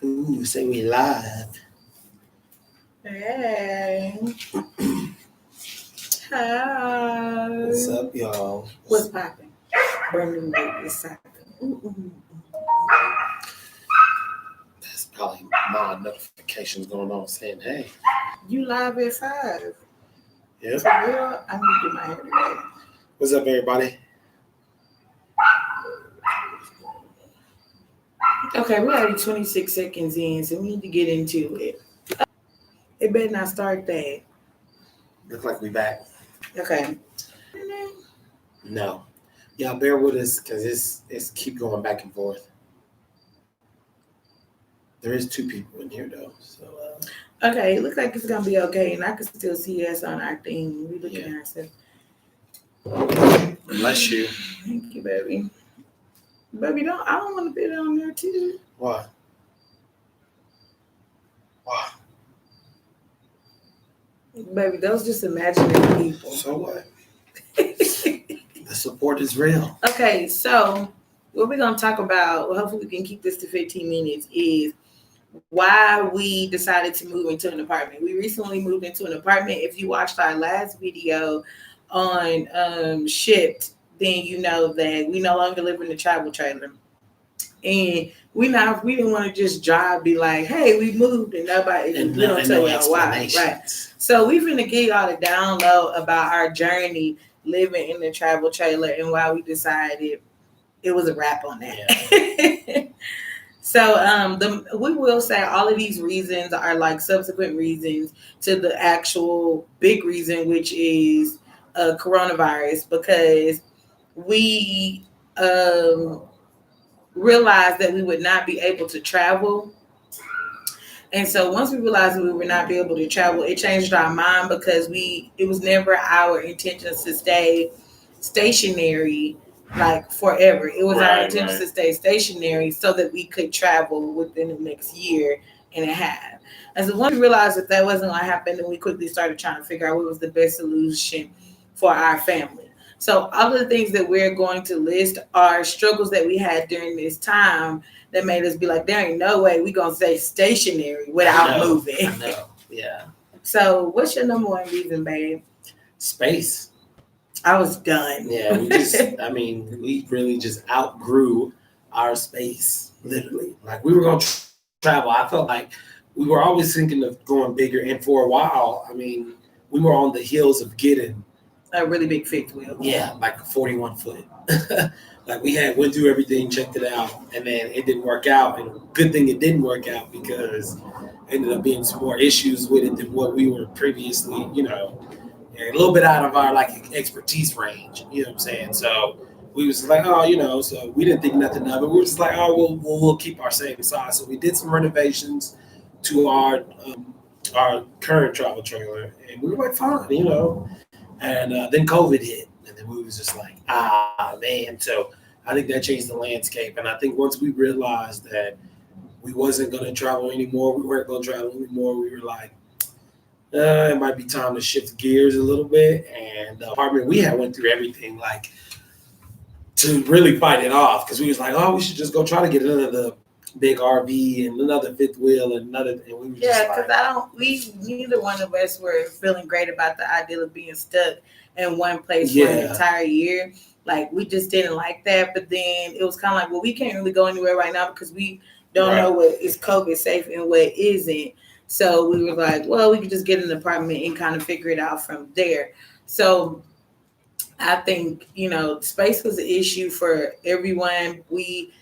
Ooh, say we live. Hey. Hi. What's up, y'all? What's popping? Brand new day is popping. That's probably my notifications going on saying, hey. You live at 5. Yep. For real? I need to do my hair today. What's up, everybody? Okay, we're already 26 seconds in, so we need to get into it. It better not start that. Look like we back. Okay. No. Y'all bear with us because it's keep going back and forth. There is 2 people in here though, so Okay, it looks like it's gonna be okay, and I can still see us on our thing. We looking at ourselves. Bless you. Thank you, baby. Baby, I don't want to put it on there too. Why? Baby, those just imaginary people. So what? The support is real. Okay, so what we're gonna talk about, well, hopefully we can keep this to 15 minutes, is why we decided to move into an apartment. We recently moved into an apartment. If you watched our last video on Shipped, then you know that we no longer live in a travel trailer. And we didn't want to just be like, hey, we moved and nobody, And we don't tell y'all why. Right. So we're going to give y'all the download about our journey living in the travel trailer and why we decided it was a wrap on that. Yeah. So we will say all of these reasons are like subsequent reasons to the actual big reason, which is coronavirus, because we realized that we would not be able to travel. And so once we realized that we would not be able to travel, it changed our mind because it was never our intention to stay stationary like forever. It was our intention to stay stationary so that we could travel within the next year and a half. And so once we realized that that wasn't going to happen, then we quickly started trying to figure out what was the best solution for our family. So all of the things that we're going to list are struggles that we had during this time that made us be like, there ain't no way we're going to stay stationary without moving. I know, yeah. So what's your number one reason, babe? Space. I was done. Yeah, we really just outgrew our space, literally. Like we were going to travel. I felt like we were always thinking of going bigger. And for a while, we were on the heels of getting a really big fifth wheel. Yeah, like a 41 foot. Like we went through everything, checked it out, and then it didn't work out. And good thing it didn't work out because it ended up being some more issues with it than what we were previously, a little bit out of our like expertise range. You know what I'm saying? So we was like, so we didn't think nothing of it. We were just like, we'll keep our same size. So we did some renovations to our current travel trailer, and we were like, fine, And then COVID hit, and then we was just like, man. So I think that changed the landscape. And I think once we realized that we wasn't going to travel anymore, we weren't going to travel anymore, we were like, it might be time to shift gears a little bit. And the apartment, we went through everything like to really fight it off, because we was like, we should just go try to get another big RV and another fifth wheel and another. And we were because neither one of us were feeling great about the idea of being stuck in one place for an entire year. Like we just didn't like that. But then it was kind of like, well, we can't really go anywhere right now because we don't know what is COVID safe and what isn't. So we were like, well, we could just get an apartment and kind of figure it out from there. So I think, space was an issue for everyone. We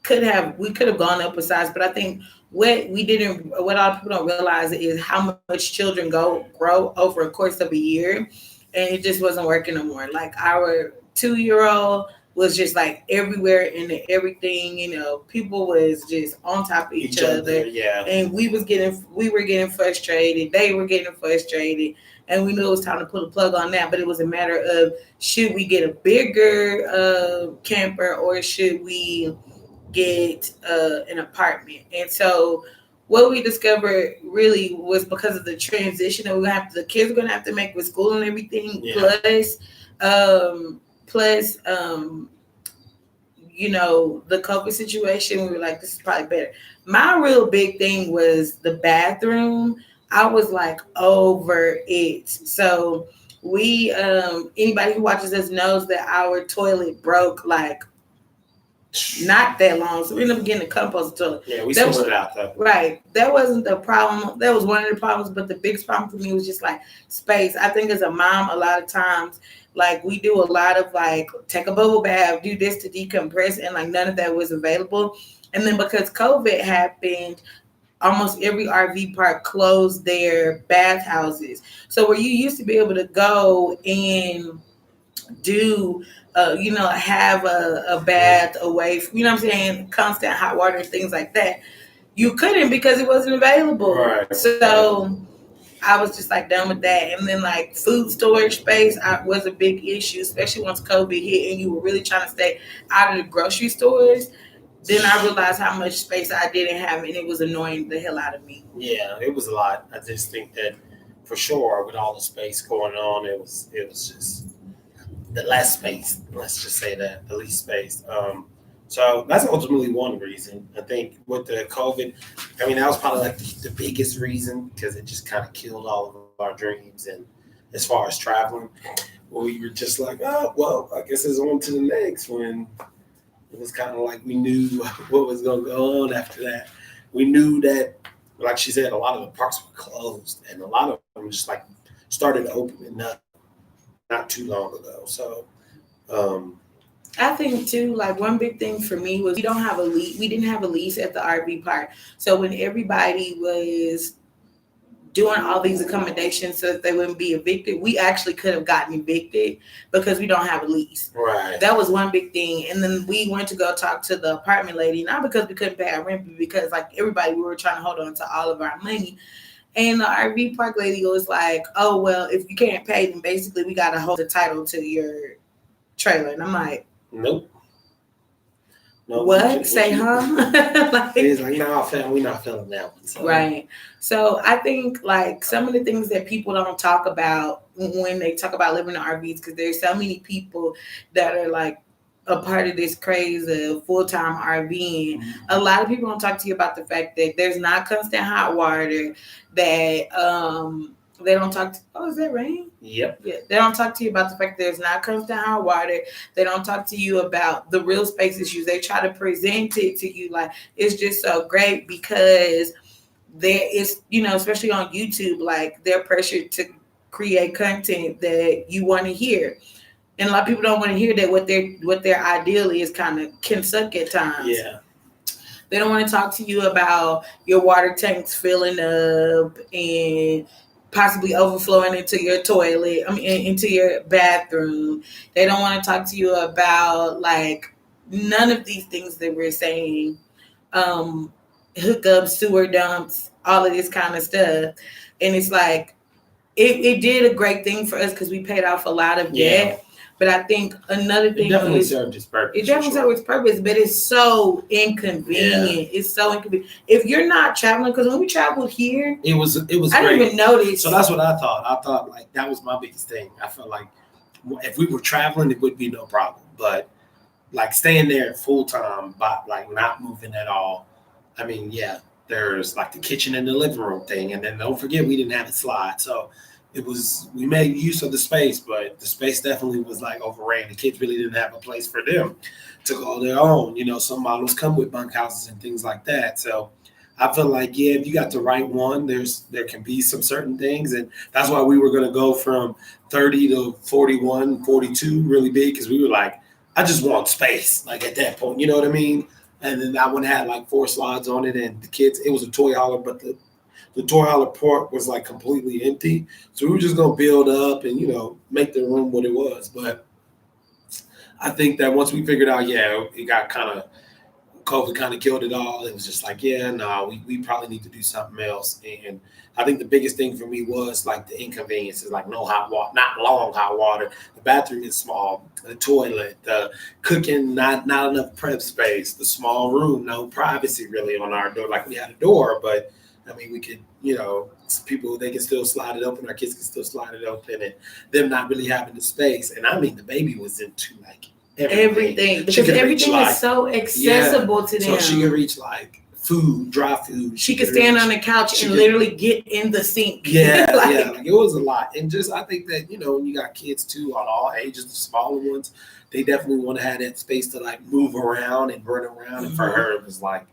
could have gone up a size, but I think what a lot of people don't realize is how much children grow over a course of a year, and it just wasn't working no more. Like our 2-year-old was just like everywhere in everything, people was just on top of each other. Yeah. And we were getting frustrated, they were getting frustrated, and we knew it was time to put a plug on that. But it was a matter of, should we get a bigger camper or should we get an apartment? And so what we discovered really was because of the transition that the kids are going to have to make with school and everything, plus the COVID situation, we were like, this is probably better. My real big thing was the bathroom. I was like over it. So we anybody who watches us knows that our toilet broke like not that long. So we ended up getting a compost toilet. Yeah, we switched it out though. Right. That wasn't the problem. That was one of the problems, but the biggest problem for me was just like space. I think as a mom, a lot of times, like we do a lot of like take a bubble bath, do this to decompress, and like none of that was available. And then because COVID happened, almost every RV park closed their bathhouses. So where you used to be able to go and do have a bath away from, what I'm saying, constant hot water and things like that, you couldn't because it wasn't available. Right. So I was just like done with that. And then like food storage space was a big issue, especially once COVID hit and you were really trying to stay out of the grocery stores. Then I realized how much space I didn't have, and it was annoying the hell out of me. Yeah, it was a lot. I just think that for sure, with all the space going on, it was just the less space. Let's just say that, the least space. So that's ultimately one reason. I think with the COVID, I mean, that was probably like the biggest reason because it just kind of killed all of our dreams. And as far as traveling, we were just like, oh, well, I guess it's on to the next one. It was kind of like we knew what was going to go on after that. We knew that, like she said, a lot of the parks were closed, and a lot of them just like started opening up not too long ago. So, I think too, like one big thing for me was we didn't have a lease at the RV park. So when everybody was doing all these accommodations so that they wouldn't be evicted, we actually could have gotten evicted because we don't have a lease. Right. That was one big thing. And then we went to go talk to the apartment lady, not because we couldn't pay our rent, but because like everybody, we were trying to hold on to all of our money. And the RV park lady was like, oh, well, if you can't pay, then basically we got to hold the title to your trailer. And I'm like, nope. No, what? Say, huh? It's like, no, fam, we're not feeling that one. So. Right. So I think like some of the things that people don't talk about when they talk about living in RVs, because there's so many people that are like a part of this craze of full-time RVing. Mm-hmm. A lot of people don't talk to you about the fact that there's not constant hot water, that they don't talk to, oh, is that rain? Yep. Yeah. They don't talk to you about the fact that there's not constant hot water. They don't talk to you about the real space issues. They try to present it to you like it's just so great because there is, especially on YouTube, like they're pressured to create content that you want to hear. And a lot of people don't want to hear that what their ideal is kind of can suck at times. Yeah. They don't want to talk to you about your water tanks filling up and possibly overflowing into your toilet, into your bathroom. They don't want to talk to you about like none of these things that we're saying, hookups, sewer dumps, all of this kind of stuff. And it's like, it did a great thing for us because we paid off a lot of debt. But I think another thing definitely served its purpose. It definitely served its purpose, but it's so inconvenient. Yeah. It's so inconvenient. If you're not traveling, because when we traveled here, it was. I didn't even notice. So that's what I thought. I thought like that was my biggest thing. I felt like if we were traveling, it would be no problem. But like staying there full time, but like not moving at all. I mean, yeah, there's like the kitchen and the living room thing, and then don't forget we didn't have a slide, so. We made use of the space, but the space definitely was like overran. The kids really didn't have a place for them to call their own. Some models come with bunkhouses and things like that. So I feel like, if you got the right one, there can be some certain things. And that's why we were going to go from 30 to 41, 42 really big. Cause we were like, I just want space. Like at that point, you know what I mean? And then that one had like 4 slides on it and the kids, it was a toy hauler, but the toy hauler port was like completely empty. So we were just going to build up and, make the room what it was. But I think that once we figured out, it got COVID kind of killed it all. It was just like, we probably need to do something else. And I think the biggest thing for me was like the inconveniences, like no hot water, not long hot water. The bathroom is small, the toilet, the cooking, not enough prep space, the small room, no privacy really on our door. Like we had a door, but I mean, we could, people, they can still slide it open. Our kids can still slide it open and them not really having the space. And I mean, the baby was into like everything. Because everything is so accessible to them. So she could reach like food, dry food. She could stand on the couch and literally get in the sink. Yeah, like it was a lot. And just I think that, when you got kids too on all ages, the smaller ones, they definitely want to have that space to like move around and run around. And for her, it was like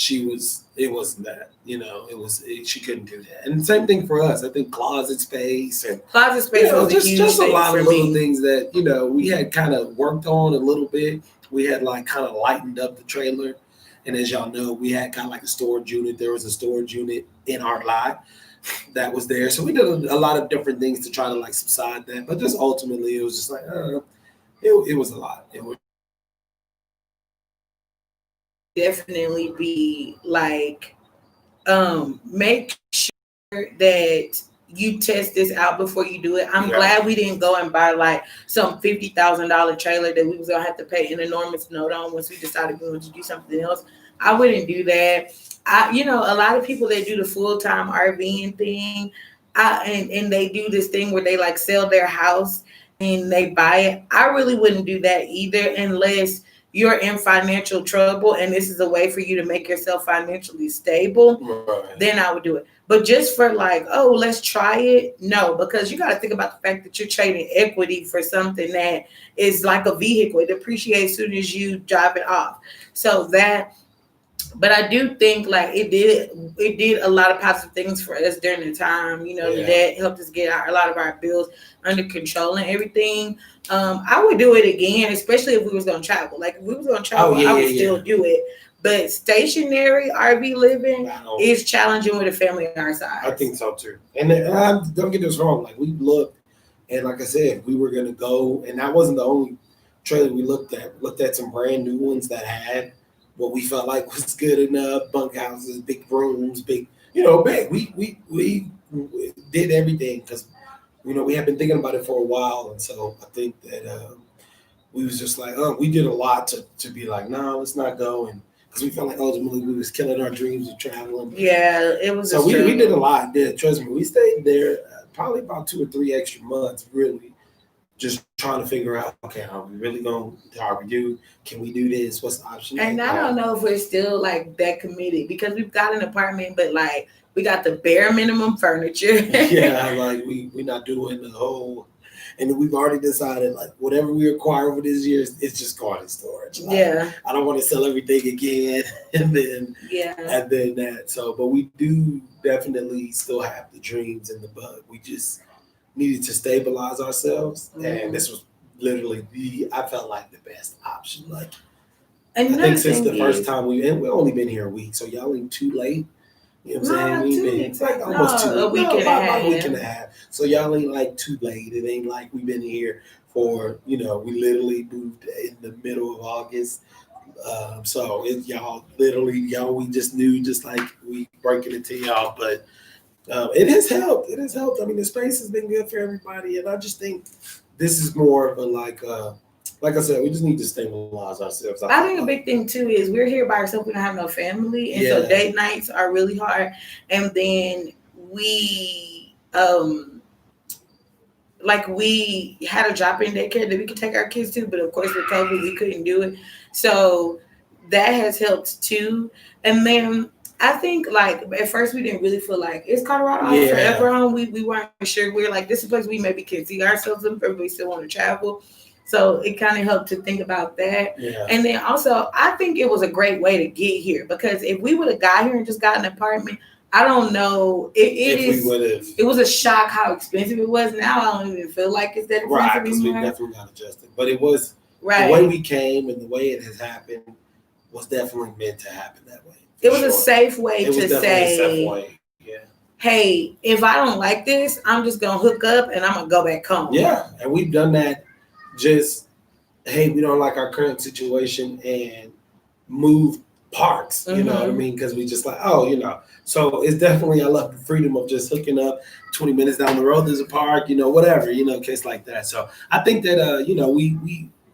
it wasn't that, she couldn't do that. And same thing for us. I think closet space was just a lot of little things that, we had kind of worked on a little bit. We had like kind of lightened up the trailer. And as y'all know, we had kind of like a storage unit. There was a storage unit in our lot that was there. So we did a lot of different things to try to like subside that. But just ultimately, it was just like, it was a lot. It would definitely be like, make sure that you test this out before you do it. I'm glad we didn't go and buy like some $50,000 trailer that we was gonna have to pay an enormous note on once we decided we wanted to do something else. I wouldn't do that. A lot of people that do the full-time RVing thing, and they do this thing where they like sell their house and they buy it. I really wouldn't do that either unless you're in financial trouble and this is a way for you to make yourself financially stable. Right. Then I would do it. But just for like, oh, let's try it. No, because you got to think about the fact that you're trading equity for something that is like a vehicle. It depreciates as soon as you drive it off. But I do think like it did a lot of positive things for us during the time. That helped us get a lot of our bills under control and everything. I would do it again, especially if we was going to travel. Like if we was going to travel, I would still do it. But stationary RV living is challenging with a family our size. I think so too. And don't get this wrong. Like we looked, and like I said, we were gonna go, and that wasn't the only trailer we looked at. Looked at some brand new ones that had what we felt like was good enough: bunkhouses, big rooms, big. We did everything because we had been thinking about it for a while, and so I think that we was just like, we did a lot to be like, no, let's not go and. Because we felt like ultimately we was killing our dreams of traveling. Yeah, it was. So we did a lot. Trust me, we stayed there probably about 2 or 3 extra months, really, just trying to figure out, okay, are we really going? Can we do this? What's the option? And I don't know if we're still like that committed because we've got an apartment, but like we got the bare minimum furniture. Yeah, like we're not doing the whole. And we've already decided, like, whatever we acquire for this year, it's just going in storage. Like, I don't want to sell everything again, and then that. So, but we do definitely still have the dreams in the bug. We just needed to stabilize ourselves, and this was literally I felt like the best option. Like, I think since the first time we've only been here a week, so y'all ain't too late. You know what I'm saying? We've been almost a week and a half. So y'all ain't like too late. It ain't like we've been here for, we literally moved in the middle of August. So we just knew, just like we breaking it to y'all. But it has helped. It has helped. I mean, the space has been good for everybody. And I just think this is more of a like I said, we just need to stabilize ourselves. I think a big thing too is we're here by ourselves. We don't have no family, and so date nights are really hard. And then we had a drop-in daycare that we could take our kids to, but of course with COVID we couldn't do it. So that has helped too. And then I think like at first we didn't really feel like it's Colorado forever home. We weren't sure. We were like, this is a place we maybe can see ourselves in, but we still want to travel. So it kind of helped to think about that. Yeah. And then also, I think it was a great way to get here because if we would have got here and just got an apartment, I don't know. It was a shock how expensive it was. Now I don't even feel like it's that expensive right, because we definitely got adjusted. But it was the way we came and the way it has happened was definitely meant to happen that way. It was a safe way to say, hey, if I don't like this, I'm just going to hook up and I'm going to go back home. Yeah, and we've done that. Just, hey, we don't like our current situation and move parks, you know what I mean? Because we just like, so it's definitely, I love the freedom of just hooking up 20 minutes down the road, there's a park, whatever, case like that. So I think that,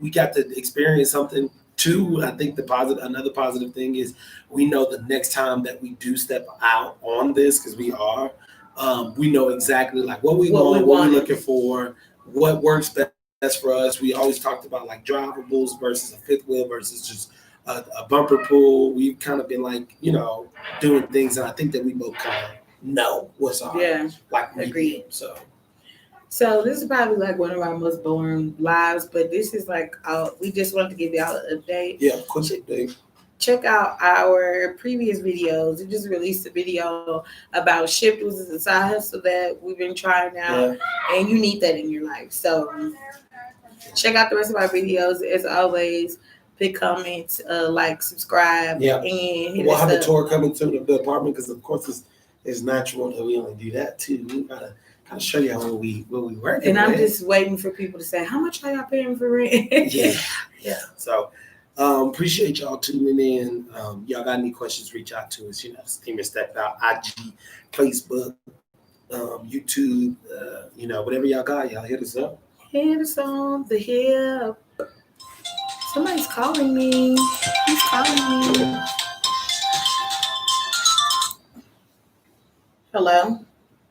we got to experience something too. I think another positive thing is we know the next time that we do step out on this, because we are, we know exactly like what we want, what we're looking for, what works best That's for us. We always talked about like drivables versus a fifth wheel versus just a bumper pull. We've kind of been like, doing things, and I think that we both kind of know what's our like medium. Agreed. So this is probably like one of our most boring lives, but this is like we just wanted to give y'all an update. Yeah, quick update. Check out our previous videos. We just released a video about Shift, which is a side hustle that we've been trying out, and you need that in your life. So check out the rest of our videos. As always, pick comments, like, subscribe, and we'll have a tour coming to the apartment because, of course, it's natural that we only do that too. We gotta kind of show you how we work. And I'm just waiting for people to say, how much are y'all paying for rent? Yeah. So appreciate y'all tuning in. Y'all got any questions, reach out to us. Steamer Step Out, IG, Facebook, YouTube, whatever y'all got, y'all hit us up. Hit us on the hip. Somebody's calling me. Who's calling me? Hello?